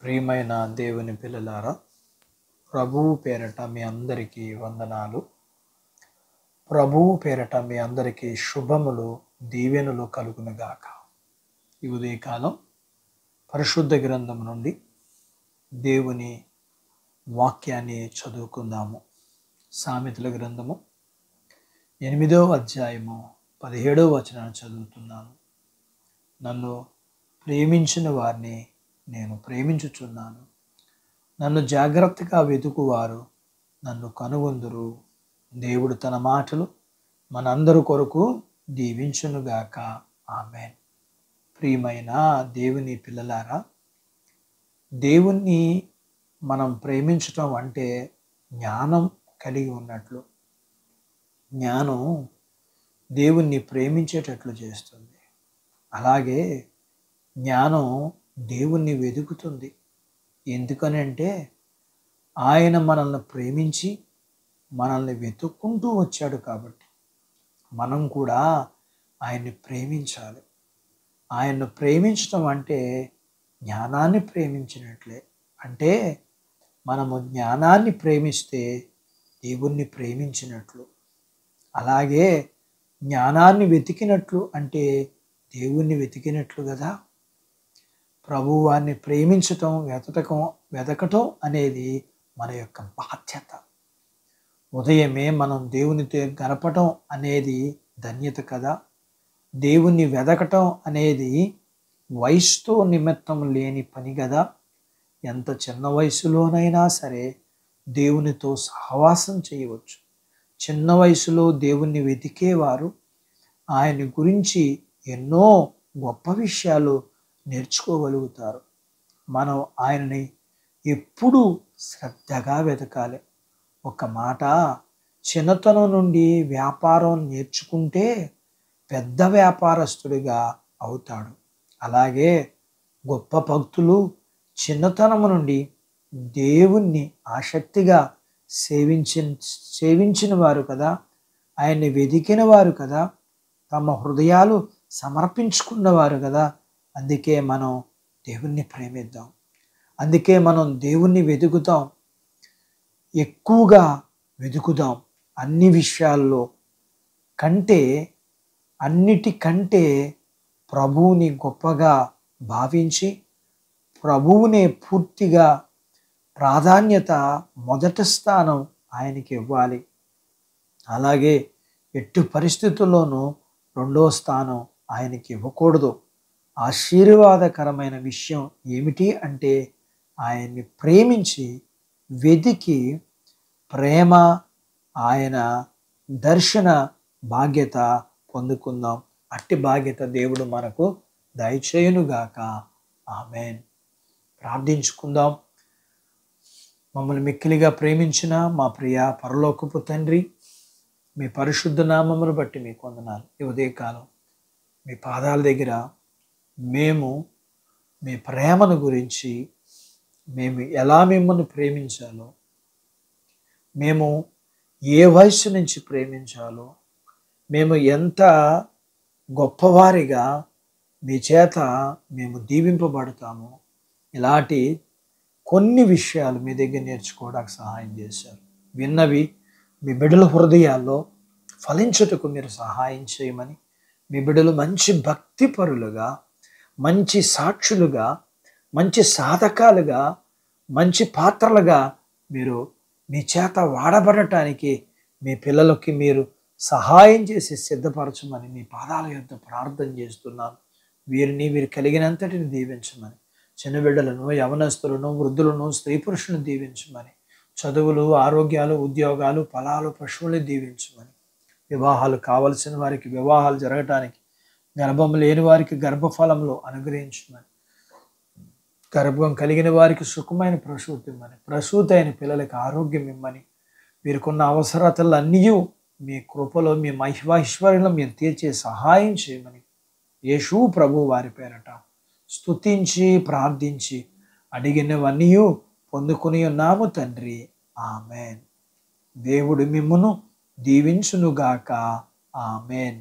ప్రియమైన దేవుని పిల్లలారా, ప్రభువు పేరట మీ అందరికీ వందనాలు. ప్రభువు పేరట మీ అందరికీ శుభములు, దీవెనలు కలుగునుగాక. ఈ ఉదయకాలం పరిశుద్ధ గ్రంథం నుండి దేవుని వాక్యాన్ని చదువుకుందాము. సామెతల గ్రంథము 8వ అధ్యాయము 17వ వచనాన్ని చదువుతున్నాను. నన్ను ప్రేమించిన వారిని నేను ప్రేమించుచున్నాను. నన్ను జాగ్రత్తగా వెతుకువారు నన్ను కనుగొందురు. దేవుడు తన మాటలు మనందరి కొరకు దీవించునుగాక. ఆమేన్. ప్రియమైన దేవుని పిల్లలారా, దేవుణ్ణి మనం ప్రేమించటం అంటే జ్ఞానం కలిగి ఉన్నట్లు. జ్ఞానం దేవుణ్ణి ప్రేమించేటట్లు చేస్తుంది. అలాగే జ్ఞానం దేవుణ్ణి వెతుకుతుంది. ఎందుకనంటే ఆయన మనల్ని ప్రేమించి మనల్ని వెతుక్కుంటూ వచ్చాడు కాబట్టి మనం కూడా ఆయన్ని ప్రేమించాలి. ఆయన్ను ప్రేమించడం అంటే జ్ఞానాన్ని ప్రేమించినట్లే. అంటే మనము జ్ఞానాన్ని ప్రేమిస్తే దేవుణ్ణి ప్రేమించినట్లు. అలాగే జ్ఞానాన్ని వెతికినట్లు అంటే దేవుణ్ణి వెతికినట్లు కదా. ప్రభువాన్ని ప్రేమించటం, వెతకటం అనేది మన యొక్క బాధ్యత. ఉదయమే మనం దేవునితో గడపటం అనేది ధన్యత కదా. దేవుణ్ణి వెతకటం అనేది వయసుతో నిమిత్తం లేని పని కదా. ఎంత చిన్న వయసులోనైనా సరే దేవునితో సహవాసం చేయవచ్చు. చిన్న వయసులో దేవుణ్ణి వెతికేవారు ఆయన గురించి ఎన్నో గొప్ప విషయాలు నేర్చుకోగలుగుతారు. మనం ఆయనని ఎప్పుడూ శ్రద్ధగా వెతకాలి. ఒక మాట, చిన్నతనం నుండి వ్యాపారం నేర్చుకుంటే పెద్ద వ్యాపారస్తుడిగా అవుతాడు. అలాగే గొప్ప భక్తులు చిన్నతనము నుండి దేవుణ్ణి ఆసక్తిగా సేవించిన వారు కదా, ఆయన్ని వెతికిన వారు కదా, తమ హృదయాలు సమర్పించుకున్నవారు కదా. అందుకే మనం దేవుణ్ణి ప్రేమిద్దాం. అందుకే మనం దేవుణ్ణి వెతుకుతాం. ఎక్కువగా వెతుకుదాం. అన్ని విషయాల్లో కంటే, అన్నిటికంటే ప్రభువుని గొప్పగా భావించి ప్రభువునే పూర్తిగా ప్రాధాన్యత, మొదటి స్థానం ఆయనకి ఇవ్వాలి. అలాగే ఎట్టి పరిస్థితుల్లోనూ రెండో స్థానం ఆయనకి ఇవ్వకూడదు. ఆశీర్వాదకరమైన విషయం ఏమిటి అంటే ఆయన్ని ప్రేమించి వెతికి ప్రేమ, ఆయన దర్శన భాగ్యత పొందుకుందాం. అట్టి భాగ్యత దేవుడు మనకు దయచేయునుగాక. ఆమేన్. ప్రార్థించుకుందాం. మమ్మల్ని మిక్కిలిగా ప్రేమించిన మా ప్రియ పరలోకపు తండ్రి, మీ పరిశుద్ధ నామమును బట్టి మీకు వందనాలు. ఈ ఉదయకాలం మీ పాదాల దగ్గర మేము మీ ప్రేమను గురించి, మేము ఎలా మిమ్మల్ని ప్రేమించాలో, మేము ఏ వయసు నుంచి ప్రేమించాలో, మేము ఎంత గొప్పవారిగా మీ చేత మేము దీవింపబడతామో, ఇలాంటి కొన్ని విషయాలు మీ దగ్గర నేర్చుకోవడానికి సహాయం చేశారు. విన్నవి మీ బిడ్డల హృదయాల్లో ఫలించుటకు మీరు సహాయం చేయమని, మీ బిడ్డలు మంచి భక్తిపరులుగా, మంచి సాక్షులుగా, మంచి సాధకాలుగా, మంచి పాత్రలుగా మీరు మీ చేత వాడబడటానికి మీ పిల్లలకి మీరు సహాయం చేసి సిద్ధపరచమని మీ పాదాల యొద్ద ప్రార్థన చేస్తున్నాను. వీరు కలిగినంతటిని దీవించమని, చిన్న బిడ్డలను, యవనస్తులను, వృద్ధులను, స్త్రీ పురుషులను దీవించమని, చదువులు, ఆరోగ్యాలు, ఉద్యోగాలు, ఫలాలు, పశువులను దీవించమని, వివాహాలు కావలసిన వారికి వివాహాలు జరగటానికి, గర్భం లేని వారికి గర్భఫలంలో అనుగ్రహించమని, గర్భం కలిగిన వారికి సుఖమైన ప్రసూతి ఇమ్మని, ప్రసూతి అయిన పిల్లలకి ఆరోగ్యం ఇమ్మని, వీరికున్న అవసరతలన్నీ మీ కృపలో, మీ మహిమైశ్వర్యంలో మీరు తీర్చే సహాయం చేయమని యేసు ప్రభు వారి పేరట స్తుతించి ప్రార్థించి అడిగినవన్నీ పొందుకుని ఉన్నాము తండ్రి. ఆమేన్. దేవుడు మిమ్మును దీవించునుగాక. ఆమేన్.